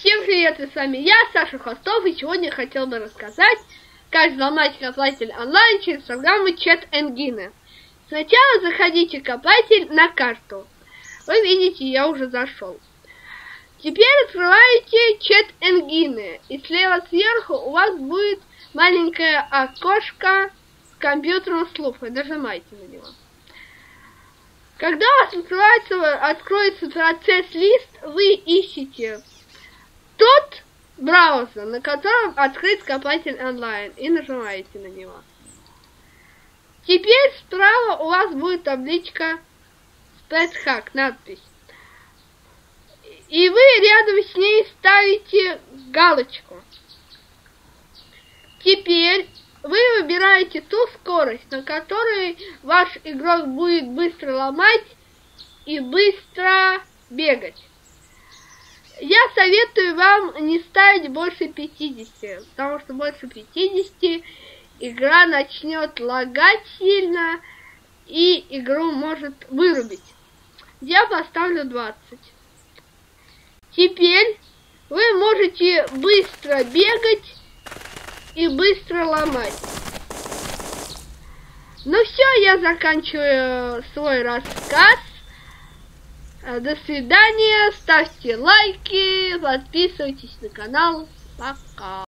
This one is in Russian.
Всем привет, и с вами я, Саша Хвостов, и сегодня хотел бы рассказать, как взломать копатель онлайн через программу через. Сначала заходите в копатель на карту. Вы видите, я уже зашел. Теперь открываете через, и слева сверху у вас будет маленькое окошко с компьютером слуха. Нажимайте на него. Когда у вас откроется процесс лист, вы ищете тот браузер, на котором открыт копатель онлайн, и нажимаете на него. Теперь справа у вас будет табличка «Спецхак», надпись. И вы рядом с ней ставите галочку. Теперь вы выбираете ту скорость, на которой ваш игрок будет быстро ломать и быстро бегать. Я советую вам не ставить больше 50, потому что больше 50 игра начнет лагать сильно и игру может вырубить. Я поставлю 20. Теперь вы можете быстро бегать и быстро ломать. Ну все, я заканчиваю свой рассказ. До свидания, ставьте лайки, подписывайтесь на канал. Пока.